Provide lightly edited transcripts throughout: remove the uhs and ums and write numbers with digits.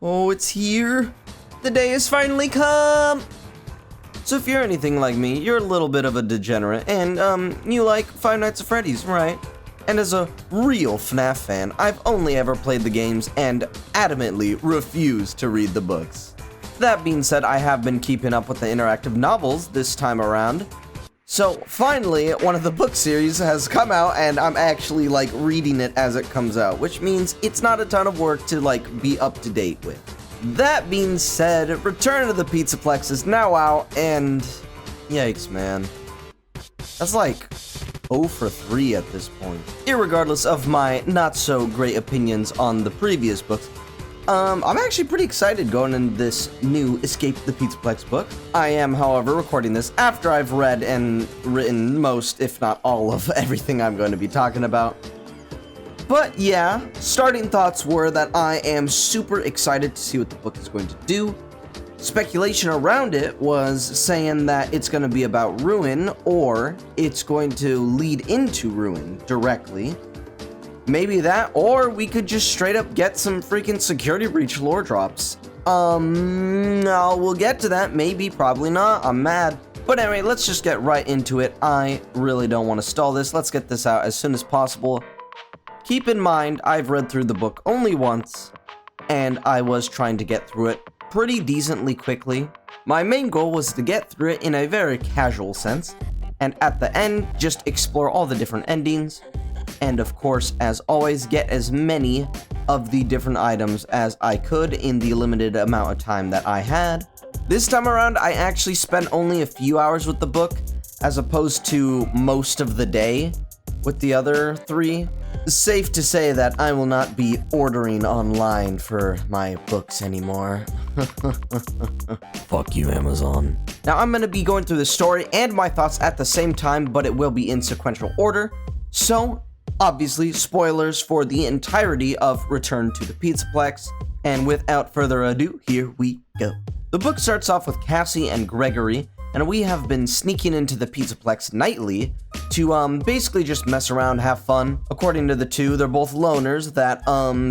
Oh, it's here. The day has finally come. So if you're anything like me, you're a little bit of a degenerate, and you like Five Nights at Freddy's, right? And as a real Fnaf fan, I've only ever played the games and adamantly refused to read the books. That being said, I have been keeping up with the interactive novels this time around. So finally, one of the book series has come out, and I'm actually reading it as it comes out, which means it's not a ton of work to be up to date with. That being said, Return to the Pizzaplex is now out, and yikes, man. That's 0 for 3 at this point. Irregardless of my not so great opinions on the previous books, I'm actually pretty excited going into this new Escape the Pizzaplex book. I am, however, recording this after I've read and written most, if not all, of everything I'm going to be talking about. But yeah, starting thoughts were that I am super excited to see what the book is going to do. Speculation around it was saying that it's going to be about Ruin, or it's going to lead into Ruin directly. Maybe that, or we could just straight up get some freaking security breach lore drops. No, we'll get to that. Maybe, probably not. I'm mad. But anyway, let's just get right into it. I really don't want to stall this. Let's get this out as soon as possible. Keep in mind, I've read through the book only once, and I was trying to get through it pretty decently quickly. My main goal was to get through it in a very casual sense, and at the end, just explore all the different endings, and of course, as always, get as many of the different items as I could in the limited amount of time that I had. This time around, I actually spent only a few hours with the book, as opposed to most of the day with the other 3. Safe to say that I will not be ordering online for my books anymore. Fuck you, Amazon. Now, I'm going to be going through the story and my thoughts at the same time, but it will be in sequential order. So, obviously, spoilers for the entirety of Return to the Pizzaplex. And without further ado, here we go. The book starts off with Cassie and Gregory, and we have been sneaking into the Pizzaplex nightly to basically just mess around, have fun. According to the two, they're both loners that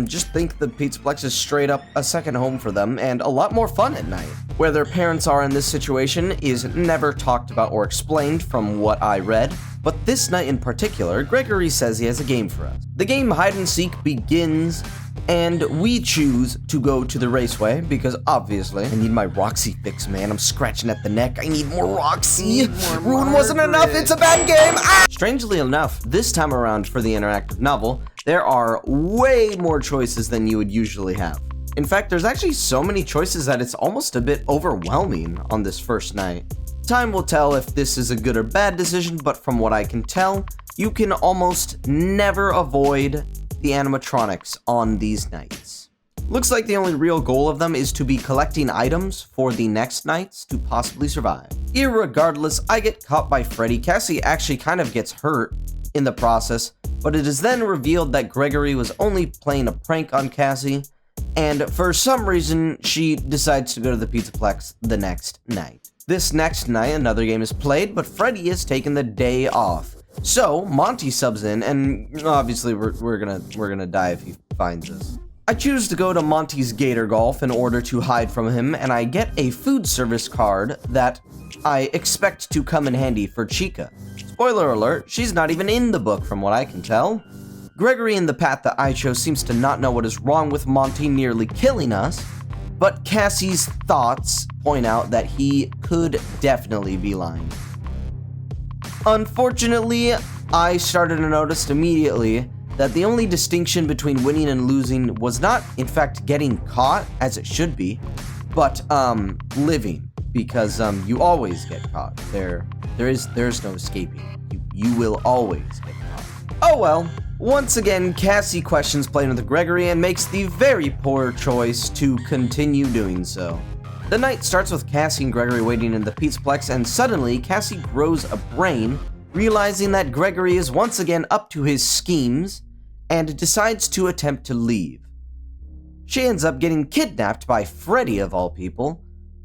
just think the Pizzaplex is straight up a second home for them and a lot more fun at night. Where their parents are in this situation is never talked about or explained from what I read, but this night in particular, Gregory says he has a game for us. The game Hide and Seek begins, and we choose to go to the raceway because obviously I need my Roxy fix, man. I'm scratching at the neck. I need more Roxy. Ruin wasn't enough. It's a bad game. Ah! Strangely enough, this time around for the interactive novel, there are way more choices than you would usually have. In fact, there's actually so many choices that it's almost a bit overwhelming on this first night. Time will tell if this is a good or bad decision, but from what I can tell, you can almost never avoid the animatronics on these nights. Looks like the only real goal of them is to be collecting items for the next nights to possibly survive. Irregardless, I get caught by Freddy. Cassie actually kind of gets hurt in the process, but it is then revealed that Gregory was only playing a prank on Cassie, and for some reason, she decides to go to the Pizzaplex the next night. This next night, another game is played, but Freddy has taken the day off. So, Monty subs in, and obviously we're gonna die if he finds us. I choose to go to Monty's Gator Golf in order to hide from him, and I get a food service card that I expect to come in handy for Chica. Spoiler alert, she's not even in the book from what I can tell. Gregory in the path that I chose seems to not know what is wrong with Monty nearly killing us, but Cassie's thoughts point out that he could definitely be lying. Unfortunately, I started to notice immediately that the only distinction between winning and losing was not, in fact, getting caught, as it should be, but, living, because, you always get caught. There's no escaping. You will always get caught. Oh well. Once again, Cassie questions playing with Gregory and makes the very poor choice to continue doing so. The night starts with Cassie and Gregory waiting in the Pizzaplex, and suddenly Cassie grows a brain, realizing that Gregory is once again up to his schemes, and decides to attempt to leave. She ends up getting kidnapped by Freddy of all people,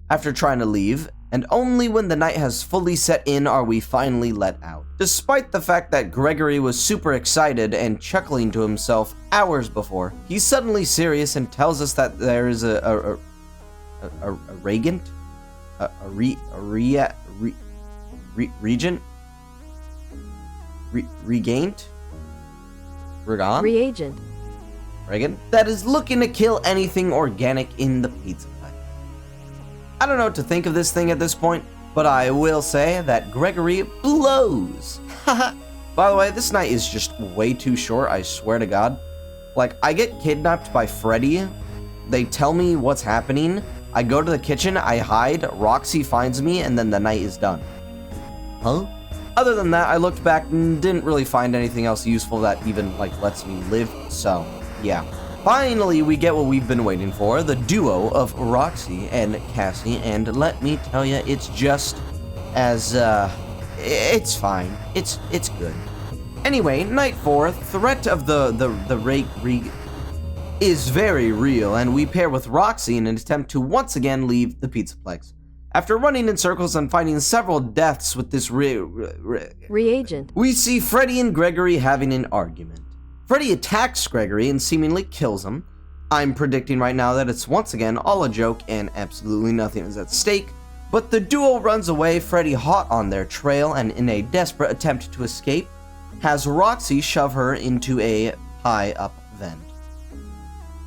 after trying to leave, and only when the night has fully set in are we finally let out. Despite the fact that Gregory was super excited and chuckling to himself hours before, he's suddenly serious and tells us that there is a regent? Regent? Regained? Regan? Reagent. Regan? That is looking to kill anything organic in the pizza plant. I don't know what to think of this thing at this point, but I will say that Gregory blows. Haha. By the way, this night is just way too short, I swear to God. Like, I get kidnapped by Freddy. They tell me what's happening. I go to the kitchen, I hide, Roxy finds me, and then the night is done. Huh? Other than that, I looked back and didn't really find anything else useful that even, like, lets me live, so, yeah. Finally, we get what we've been waiting for, the duo of Roxy and Cassie, and let me tell you, it's just as, it's fine. It's good. Anyway, night 4, threat of the is very real, and we pair with Roxy in an attempt to once again leave the Pizzaplex. After running in circles and finding several deaths with this reagent, we see Freddy and Gregory having an argument. Freddy attacks Gregory and seemingly kills him. I'm predicting right now that it's once again all a joke and absolutely nothing is at stake, but the duo runs away, Freddy hot on their trail, and in a desperate attempt to escape, has Roxy shove her into a high-up vent.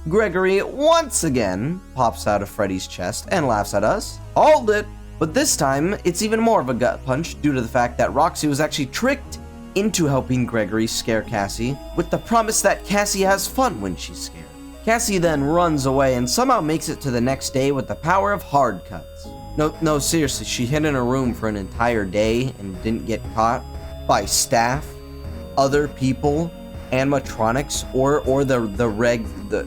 Gregory once again pops out of Freddy's chest and laughs at us. Hold it! But this time, it's even more of a gut punch due to the fact that Roxy was actually tricked into helping Gregory scare Cassie with the promise that Cassie has fun when she's scared. Cassie then runs away and somehow makes it to the next day with the power of hard cuts. No, seriously, she hid in a room for an entire day and didn't get caught by staff, other people, animatronics, or the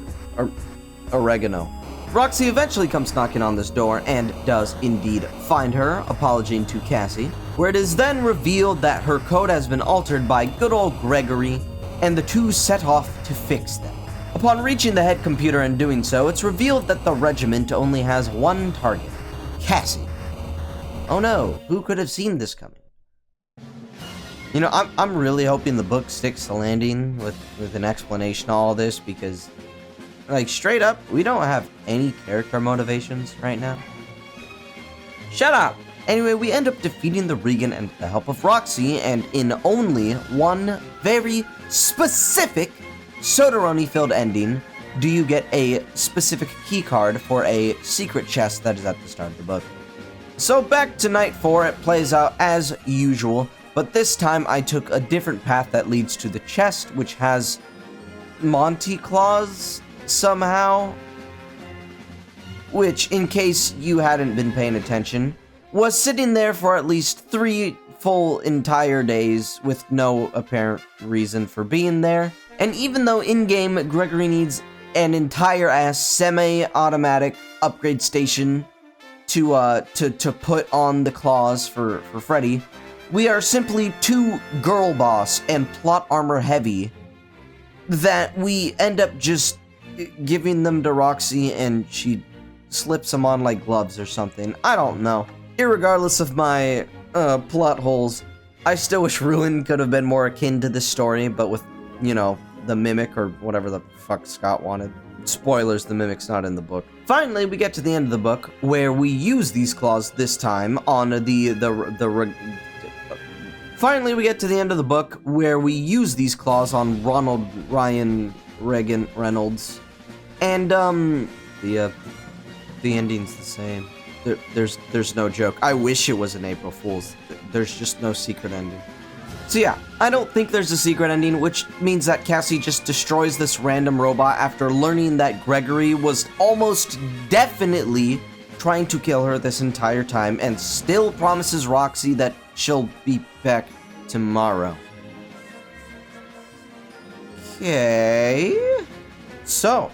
oregano. Roxy eventually comes knocking on this door and does indeed find her, apologizing to Cassie, where it is then revealed that her code has been altered by good old Gregory, and the two set off to fix them. Upon reaching the head computer and doing so, it's revealed that the regiment only has one target, Cassie. Oh no, who could have seen this coming? You know, I'm really hoping the book sticks the landing with an explanation of all this, because, like, straight up, we don't have any character motivations right now. Shut up! Anyway, we end up defeating the Regan and the help of Roxy, and in only one very specific Soderoni-filled ending do you get a specific key card for a secret chest that is at the start of the book. So back to night 4, it plays out as usual, but this time I took a different path that leads to the chest, which has Monty Claus somehow, which, in case you hadn't been paying attention, was sitting there for at least 3 full entire days with no apparent reason for being there. And even though in-game Gregory needs an entire-ass semi-automatic upgrade station to put on the claws for Freddy, we are simply too girl boss and plot armor heavy that we end up just giving them to Roxy and she slips them on like gloves or something. I don't know. Irregardless of my plot holes, I still wish Ruin could have been more akin to this story, but with, you know, the Mimic or whatever the fuck Scott wanted. Spoilers, the Mimic's not in the book. Finally, we get to the end of the book where we use these claws this time on Finally, we get to the end of the book where we use these claws on Ronald Ryan Reagan Reynolds, and the ending's the same. There's no joke. I wish it was an April Fool's. There's just no secret ending. So yeah, I don't think there's a secret ending, which means that Cassie just destroys this random robot after learning that Gregory was almost definitely trying to kill her this entire time, and still promises Roxy that she'll be back tomorrow. Okay. So,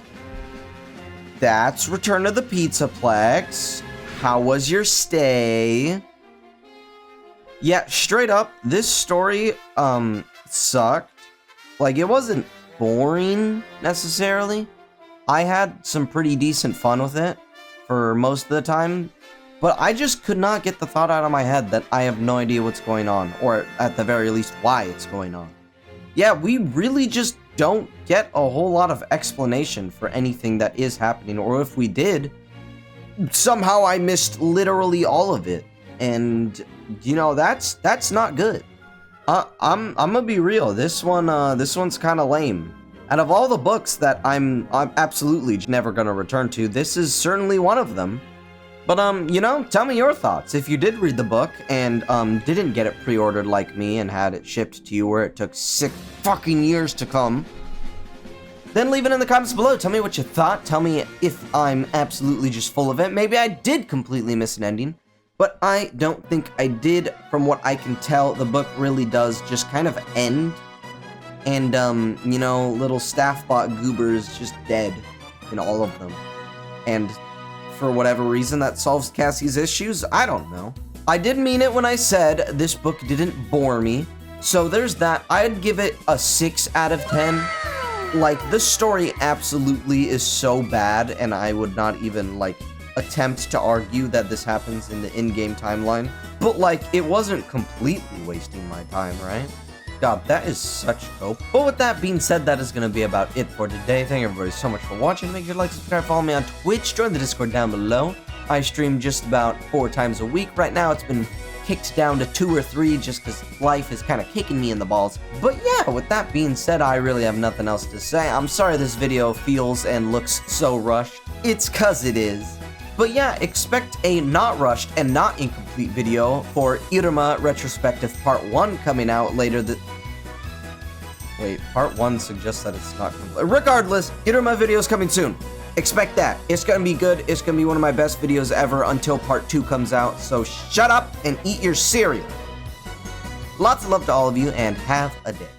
that's Return of the Pizzaplex. How was your stay? Yeah, straight up, this story, sucked. Like, it wasn't boring, necessarily. I had some pretty decent fun with it for most of the time, but I just could not get the thought out of my head that I have no idea what's going on, or at the very least, why it's going on. Yeah, we really just don't get a whole lot of explanation for anything that is happening, or if we did, somehow I missed literally all of it. And, you know, that's not good. I'm gonna be real, this one's kind of lame. Out of all the books that I'm absolutely never gonna return to, this is certainly one of them. But, you know, tell me your thoughts. If you did read the book and, didn't get it pre-ordered like me and had it shipped to you where it took 6 fucking years to come, then leave it in the comments below. Tell me what you thought. Tell me if I'm absolutely just full of it. Maybe I did completely miss an ending, but I don't think I did. From what I can tell, the book really does just kind of end. And, you know, little staff bot Goober is just dead in all of them. And for whatever reason that solves Cassie's issues, I don't know. I did mean it when I said this book didn't bore me, so there's that. I'd give it a 6 out of 10. Like, the story absolutely is so bad, and I would not even, like, attempt to argue that this happens in the in-game timeline. But, like, it wasn't completely wasting my time, right? God, that is such dope. But with that being said, that is going to be about it for today. Thank you everybody so much for watching. Make sure to like, subscribe, follow me on Twitch, join the Discord down below. I stream just about 4 times a week. Right now, it's been kicked down to 2 or 3 just because life is kind of kicking me in the balls. But yeah, with that being said, I really have nothing else to say. I'm sorry this video feels and looks so rushed. It's cause it is. But yeah, expect a not rushed and not incomplete video for Iruma Retrospective Part 1 coming out later Wait, Part 1 suggests that it's not complete. Regardless, Iruma video is coming soon. Expect that. It's gonna be good. It's gonna be one of my best videos ever until Part 2 comes out. So shut up and eat your cereal. Lots of love to all of you and have a day.